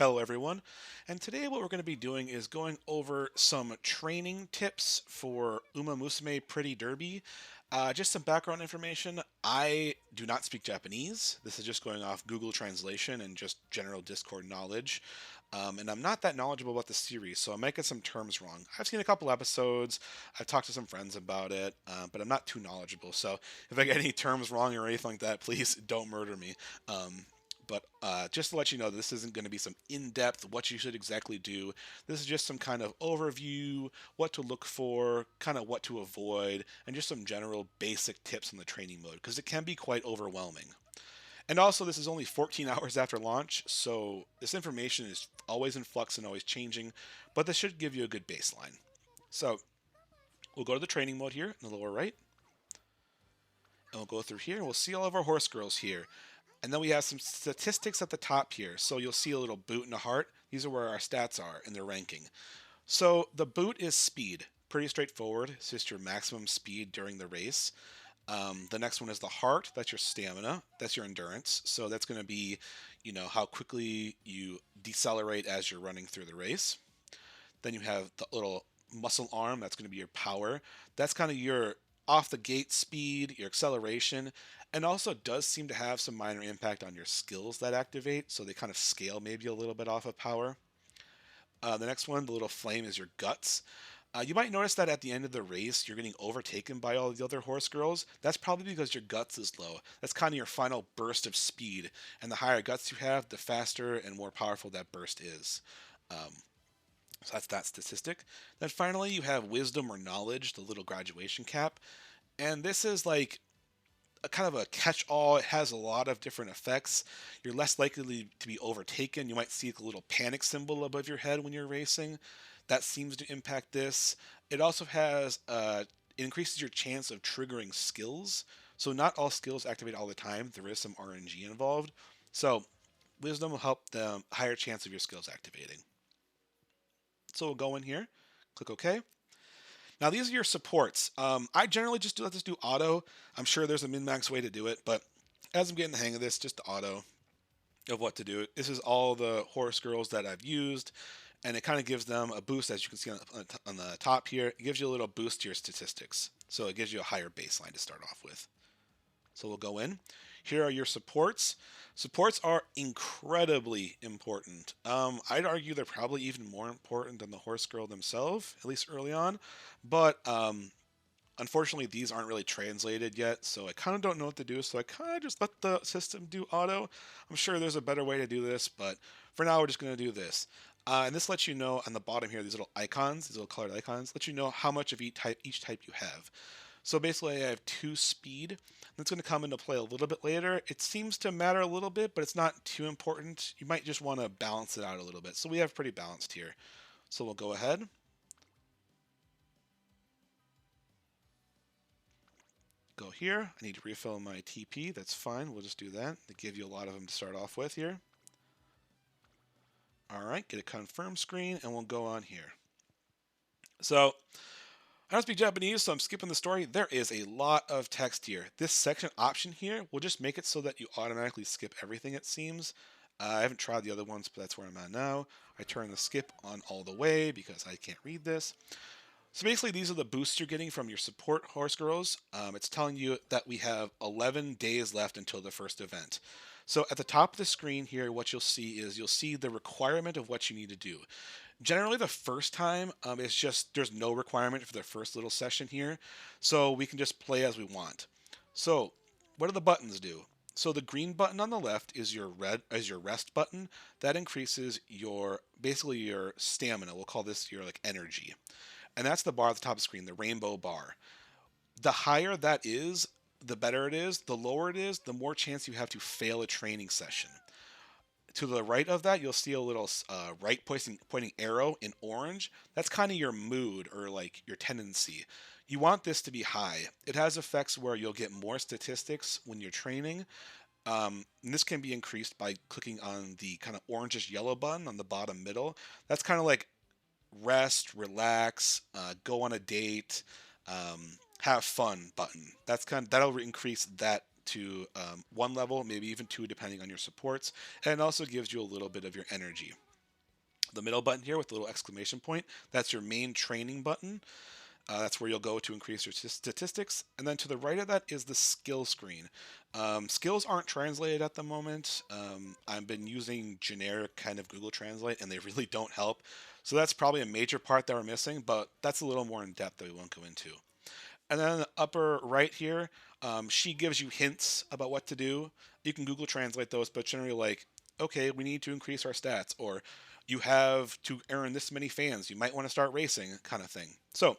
Hello, everyone. And today, what we're going to be doing is going over some training tips for Musume Pretty Derby. Just some background information. I do not speak Japanese. This is just going off Google Translation and just general Discord knowledge. And I'm not that knowledgeable about the series, so I'm making some terms wrong. I've seen a couple episodes, I've talked to some friends about it, but I'm not too knowledgeable. So if I get any terms wrong or anything like that, please don't murder me. But just to let you know, this isn't going to be some in-depth what you should exactly do. This is just some kind of overview, what to look for, kind of what to avoid, and just some general basic tips on the training mode, because it can be quite overwhelming. And also, this is only 14 hours after launch, so this information is always in flux and always changing, but this should give you a good baseline. So, we'll go to the training mode here in the lower right, and we'll go through here, and we'll see all of our horse girls here. And then we have some statistics at the top here. So you'll see a little boot and a heart. These are where our stats are in their ranking. So the boot is speed. Pretty straightforward. It's just your maximum speed during the race. The next one is the heart. That's your stamina. That's your endurance. So that's going to be, how quickly you decelerate as you're running through the race. Then you have the little muscle arm. That's going to be your power. That's kind of your off the gate speed, your acceleration, and also does seem to have some minor impact on your skills that activate. So they kind of scale maybe a little bit off of power. The next one, the little flame, is your guts. You might notice that at the end of the race, you're getting overtaken by all the other horse girls. That's probably because your guts is low. That's kind of your final burst of speed. And the higher guts you have, the faster and more powerful that burst is. Um, so that's that statistic. Then finally, you have wisdom or knowledge, the little graduation cap. And this is like a kind of a catch-all. It has a lot of different effects. You're less likely to be overtaken. You might see a little panic symbol above your head when you're racing. That seems to impact this. It also has it increases your chance of triggering skills. So not all skills activate all the time. There is some RNG involved. So wisdom will help the higher chance of your skills activating. So we'll go in here, click OK. Now these are your supports. I generally just let this do auto. I'm sure there's a min-max way to do it, but as I'm getting the hang of this, just the auto of what to do. This is all the horse girls that I've used, and it kind of gives them a boost, as you can see on the top here. It gives you a little boost to your statistics, so it gives you a higher baseline to start off with. So we'll go in. Here are your supports. Supports are incredibly important. I'd argue they're probably even more important than the horse girl themselves, at least early on. But unfortunately, these aren't really translated yet, so I kind of don't know what to do. So I kind of just let the system do auto. I'm sure there's a better way to do this, but for now, we're just going to do this. And this lets you know on the bottom here, these little icons, these little colored icons, let you know how much of each type you have. So basically, I have 2 speed. That's going to come into play a little bit later. It seems to matter a little bit, but it's not too important. You might just want to balance it out a little bit. So we have pretty balanced here. So we'll go ahead. Go here. I need to refill my TP. That's fine. We'll just do that. They give you a lot of them to start off with here. All right, get a confirm screen, and we'll go on here. So I don't speak Japanese, so I'm skipping the story. There is a lot of text here. This section option here will just make it so that you automatically skip everything, it seems. I haven't tried the other ones, but that's where I'm at now. I turn the skip on all the way because I can't read this. So basically, these are the boosts you're getting from your support horse girls. It's telling you that we have 11 days left until the first event. So at the top of the screen here, what you'll see the requirement of what you need to do. Generally, the first time, it's just there's no requirement for the first little session here, so we can just play as we want. So, what do the buttons do? So the green button on the left is your rest button. That increases your basically your stamina. We'll call this your like energy, and that's the bar at the top of the screen, the rainbow bar. The higher that is, the better it is. The lower it is, the more chance you have to fail a training session. To the right of that, you'll see a little right pointing arrow in orange. That's kind of your mood or like your tendency. You want this to be high. It has effects where you'll get more statistics when you're training. And this can be increased by clicking on the kind of orangish yellow button on the bottom middle. That's kind of like rest, relax, go on a date, have fun button. That'll increase that to 1 level, maybe even 2, depending on your supports, and it also gives you a little bit of your energy. The middle button here with the little exclamation point, that's your main training button. That's where you'll go to increase your statistics. And then to the right of that is the skill screen. Skills aren't translated at the moment. I've been using generic kind of Google Translate, and they really don't help. So that's probably a major part that we're missing, but that's a little more in depth that we won't go into. And then in the upper right here, she gives you hints about what to do. You can Google Translate those, but generally like, okay, we need to increase our stats, or you have to earn this many fans. You might want to start racing, kind of thing. So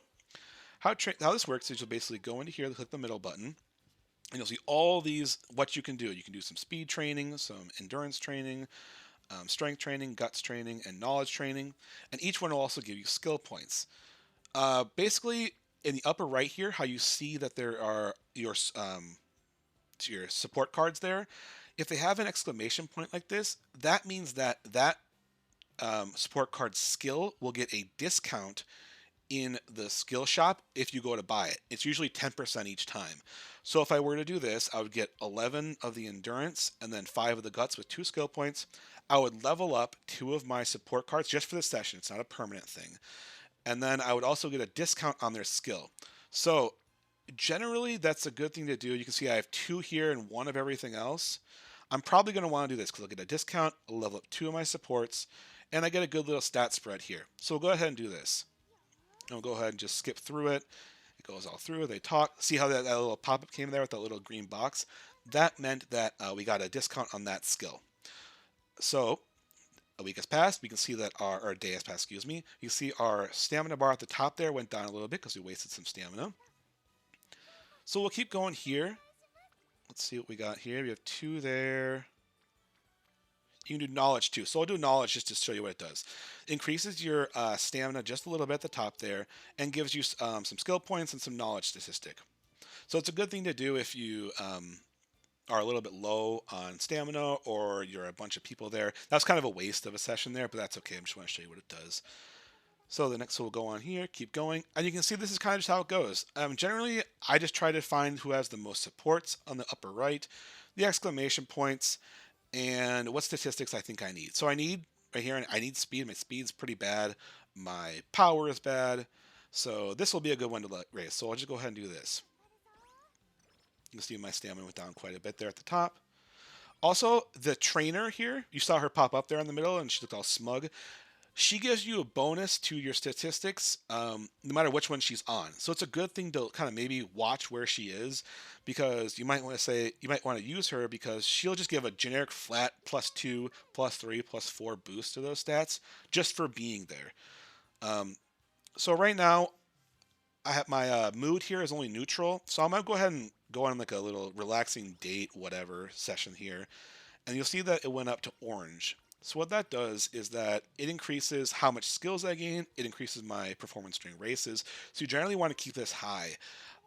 how this works is you'll basically go into here, click the middle button, and you'll see all these what you can do. You can do some speed training, some endurance training, strength training, guts training, and knowledge training, and each one will also give you skill points. Basically, in the upper right here, how you see that there are your support cards there. If they have an exclamation point like this, that means that support card skill will get a discount in the skill shop if you go to buy it. It's usually 10% each time. So if I were to do this, I would get 11 of the endurance and then 5 of the guts with 2 skill points. I would level up 2 of my support cards just for this session. It's not a permanent thing. And then I would also get a discount on their skill. So generally, that's a good thing to do. You can see I have 2 here and 1 of everything else. I'm probably going to want to do this because I'll get a discount, I'll level up 2 of my supports, and I get a good little stat spread here. So we'll go ahead and do this. And we'll go ahead and just skip through it. It goes all through. They talk. See how that little pop-up came there with that little green box? That meant that we got a discount on that skill. So a week has passed. We can see that our day has passed, excuse me. You see our stamina bar at the top there went down a little bit because we wasted some stamina. So we'll keep going here. Let's see what we got here. We have 2 there. You can do knowledge too. So I'll do knowledge just to show you what it does. Increases your stamina just a little bit at the top there and gives you some skill points and some knowledge statistic. So it's a good thing to do if you are a little bit low on stamina or you're a bunch of people there. That's kind of a waste of a session there, but that's okay. I just want to show you what it does. So the next one will go on here, keep going. And you can see this is kind of just how it goes. Generally, I just try to find who has the most supports on the upper right, the exclamation points, and what statistics I think I need. So I need, right here, I need speed. My speed's pretty bad. My power is bad. So this will be a good one to race. So I'll just go ahead and do this. You can see my stamina went down quite a bit there at the top. Also, the trainer here, you saw her pop up there in the middle and she looked all smug. She gives you a bonus to your statistics no matter which one she's on. So it's a good thing to kind of maybe watch where she is because you might want to use her because she'll just give a generic flat +2, +3, +4 boost to those stats just for being there. So right now, I have my mood here is only neutral. So I'm going to go ahead and go on like a little relaxing date, whatever session here. And you'll see that it went up to orange. So what that does is that it increases how much skills I gain. It increases my performance during races. So you generally want to keep this high.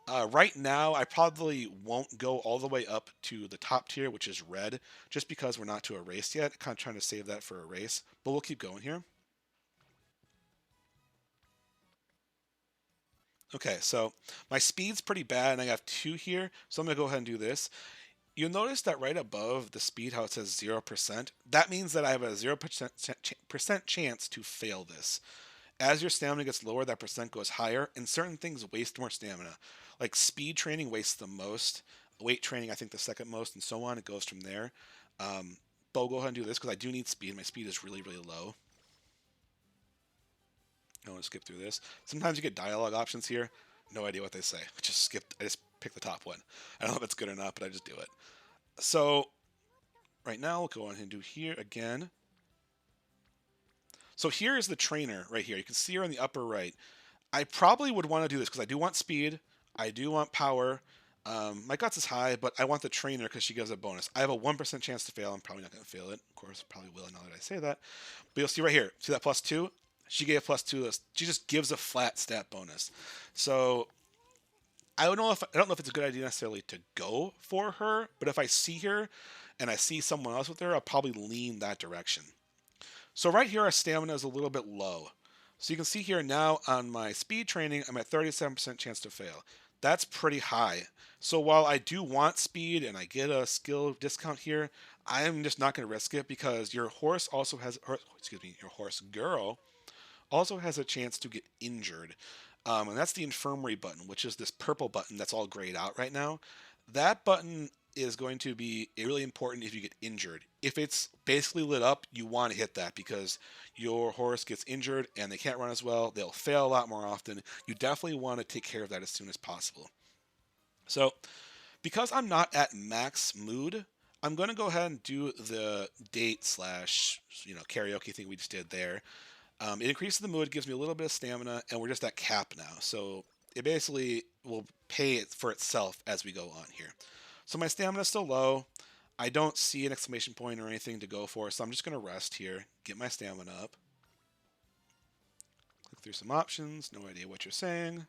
Right now, I probably won't go all the way up to the top tier, which is red, just because we're not to a race yet. Kind of trying to save that for a race, but we'll keep going here. Okay, so my speed's pretty bad, and I have 2 here, so I'm going to go ahead and do this. You'll notice that right above the speed, how it says 0%, that means that I have a 0% chance to fail this. As your stamina gets lower, that percent goes higher, and certain things waste more stamina. Like speed training wastes the most, weight training I think the second most, and so on. It goes from there. But we'll go ahead and do this because I do need speed. My speed is really, really low. I want to skip through this. Sometimes you get dialogue options here. No idea what they say. I just pick the top one. I don't know if it's good or not, but I just do it. So right now we'll go on and do here again. So here is the trainer right here. You can see her in the upper right. I probably would want to do this because I do want speed. I do want power. My guts is high, but I want the trainer because she gives a bonus. I have a 1% chance to fail. I'm probably not going to fail it. Of course, probably will now that I say that. But you'll see right here. See that +2? She gave +2. She just gives a flat stat bonus. So I don't know if it's a good idea necessarily to go for her, but if I see her and I see someone else with her, I'll probably lean that direction. So right here, our stamina is a little bit low. So you can see here now on my speed training, I'm at 37% chance to fail. That's pretty high. So while I do want speed and I get a skill discount here, I'm just not going to risk it because your horse also has, or, excuse me, your horse girl also has a chance to get injured. And that's the infirmary button, which is this purple button that's all grayed out right now. That button is going to be really important if you get injured. If it's basically lit up, you want to hit that because your horse gets injured and they can't run as well. They'll fail a lot more often. You definitely want to take care of that as soon as possible. So, because I'm not at max mood, I'm going to go ahead and do the date slash karaoke thing we just did there. It increases the mood, gives me a little bit of stamina, and we're just at cap now. So it basically will pay it for itself as we go on here. So my stamina is still low. I don't see an exclamation point or anything to go for, so I'm just going to rest here, get my stamina up. Click through some options, no idea what you're saying.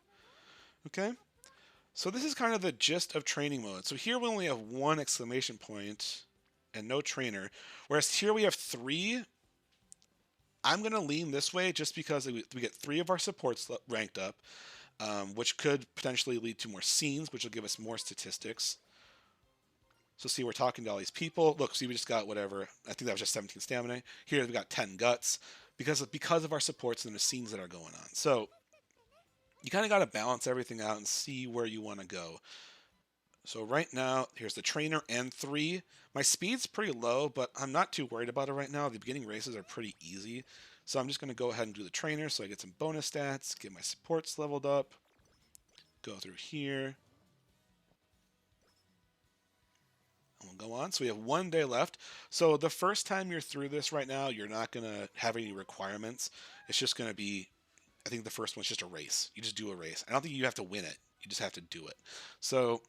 Okay, so this is kind of the gist of training mode. So here we only have one exclamation point and no trainer, whereas here we have three. I'm going to lean this way just because we get three of our supports ranked up, which could potentially lead to more scenes, which will give us more statistics. So see, we're talking to all these people. Look, see, we just got whatever. I think that was just 17 stamina. Here we got 10 guts because of our supports and the scenes that are going on. So you kind of got to balance everything out and see where you want to go. So right now, here's the trainer and three. My speed's pretty low, but I'm not too worried about it right now. The beginning races are pretty easy. So I'm just going to go ahead and do the trainer so I get some bonus stats, get my supports leveled up, go through here. And we'll go on. So we have 1 day left. So the first time you're through this right now, you're not going to have any requirements. It's just going to be, I think the first one's just a race. You just do a race. I don't think you have to win it. You just have to do it. So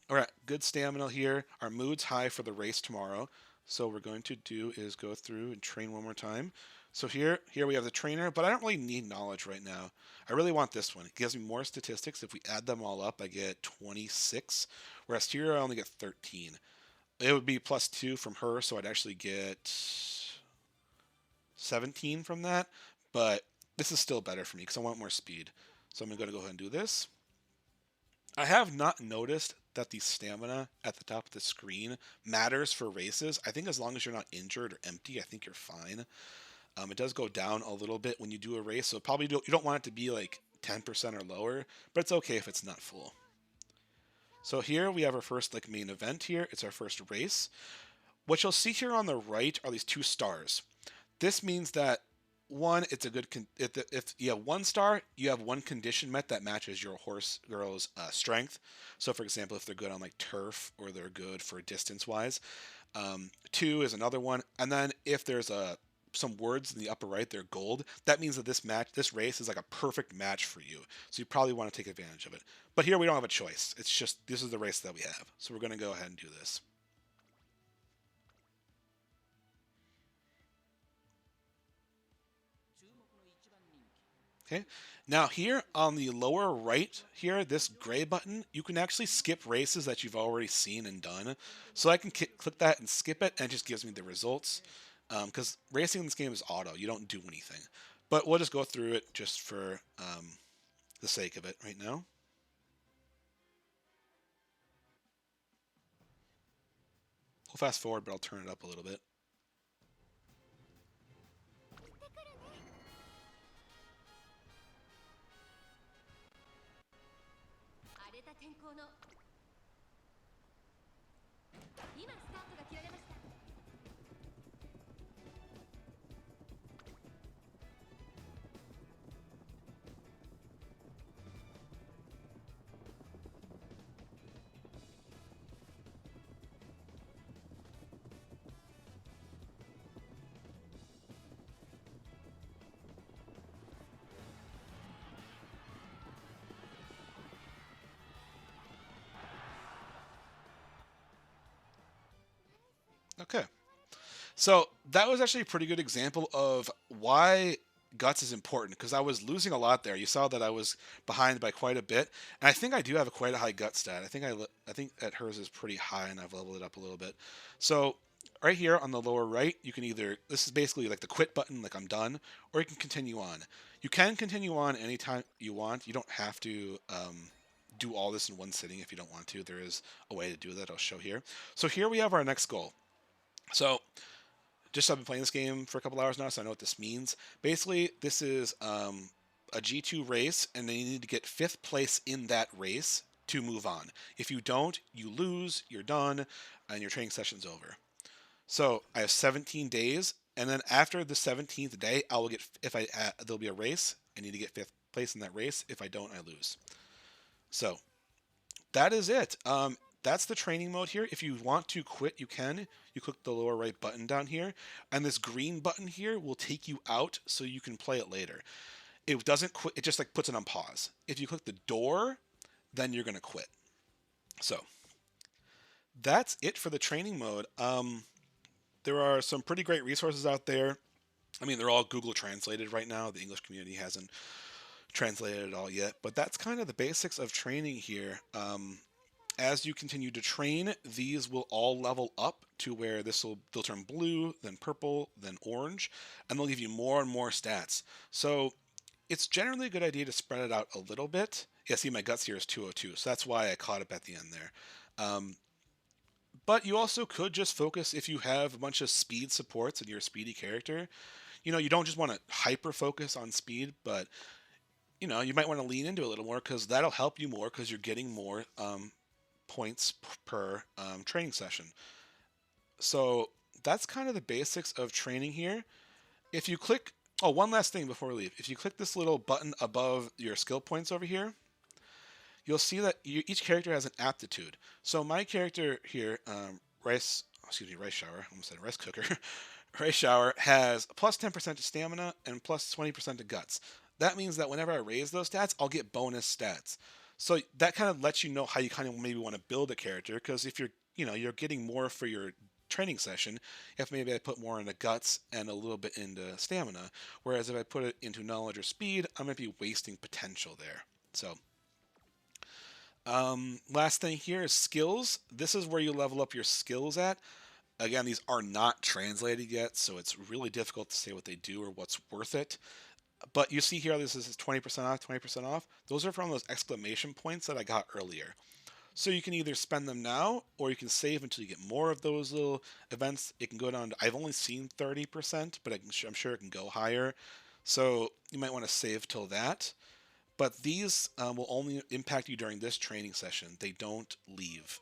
all right, good stamina here. Our mood's high for the race tomorrow. So what we're going to do is go through and train one more time. So here we have the trainer, but I don't really need knowledge right now. I really want this one. It gives me more statistics. If we add them all up, I get 26, whereas here I only get 13. It would be +2 from her, so I'd actually get 17 from that, but this is still better for me because I want more speed. So I'm going to go ahead and do this. I have not noticed that the stamina at the top of the screen matters for races. I think as long as you're not injured or empty, I think you're fine. It does go down a little bit when you do a race, so probably you don't want it to be like 10% or lower, but it's okay if it's not full. So here we have our first main event here. It's our first race. What you'll see here on the right are these 2 stars. This means that one, it's a good if you have 1 star, you have one condition met that matches your horse girl's strength. So for example, if they're good on turf or they're good for distance wise. 2 is another one, and then if there's some words in the upper right, they're gold. That means that this race is like a perfect match for you. So you probably want to take advantage of it. But here we don't have a choice. It's just this is the race that we have. So we're going to go ahead and do this. Okay. Now here on the lower right here, this gray button, you can actually skip races that you've already seen and done. So I can click that and skip it, and it just gives me the results. Because racing in this game is auto, you don't do anything. But we'll just go through it just for the sake of it right now. We'll fast forward, but I'll turn it up a little bit. Okay. So that was actually a pretty good example of why guts is important because I was losing a lot there. You saw that I was behind by quite a bit, and I think I do have quite a high gut stat. I think that hers is pretty high, and I've leveled it up a little bit. So right here on the lower right, you can either this is basically like the quit button, like I'm done, or you can continue on. You can continue on anytime you want. You don't have to. Do all this in one sitting if you don't want to. There is a way to do that. I'll show here. So here we have our next goal. So just I've been playing this game for a couple hours now, so I know what this means. Basically, this is a G2 race, and then you need to get fifth place in that race to move on. If you don't, you lose, you're done, and your training session's over. So I have 17 days, and then after the 17th day, I will get if I there'll be a race. I need to get fifth place in that race. If I don't, I lose. So that is it. That's the training mode here. If you want to quit, you can. You click the lower right button down here, and this green button here will take you out so you can play it later. It doesn't quit. It just like puts it on pause. If you click the door, then you're gonna quit. So that's it for the training mode. There are some pretty great resources out there. I mean, they're all Google translated right now. The English community hasn't translated it all yet, but that's kind of the basics of training here. As you continue to train, these will all level up to where they'll turn blue, then purple, then orange, and they'll give you more and more stats. So it's generally a good idea to spread it out a little bit. Yeah, see, my guts here is 202, so that's why I caught up at the end there. But you also could just focus if you have a bunch of speed supports and you're a speedy character. You don't just want to hyper focus on speed, but you might want to lean into it a little more because that'll help you more because you're getting more points per training session. So that's kind of the basics of training here. If you click, oh, one last thing before we leave. If you click this little button above your skill points over here, you'll see that each character has an aptitude. So my character here, rice shower, I almost said rice cooker, rice shower has plus 10% to stamina and plus 20% to guts. That means that whenever I raise those stats, I'll get bonus stats. So that kind of lets you know how you kind of maybe want to build a character because if you're getting more for your training session, if maybe I put more into guts and a little bit into stamina, whereas if I put it into knowledge or speed, I might be wasting potential there. So last thing here is skills. This is where you level up your skills at. Again, these are not translated yet, so it's really difficult to say what they do or what's worth it. But you see here, this is 20% off, 20% off. Those are from those exclamation points that I got earlier. So you can either spend them now or you can save until you get more of those little events. It can go down to, I've only seen 30%, but I'm sure it can go higher. So you might want to save till that. But these will only impact you during this training session. They don't leave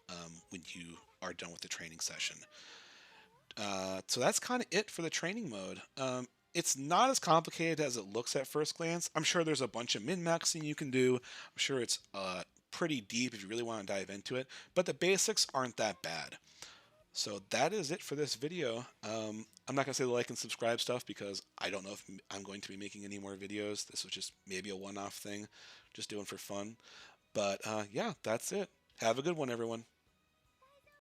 when you are done with the training session. So that's kind of it for the training mode. It's not as complicated as it looks at first glance. I'm sure there's a bunch of min-maxing you can do. I'm sure it's pretty deep if you really want to dive into it. But the basics aren't that bad. So that is it for this video. I'm not going to say the like and subscribe stuff because I don't know if I'm going to be making any more videos. This was just maybe a one-off thing, just doing for fun. But yeah, that's it. Have a good one, everyone.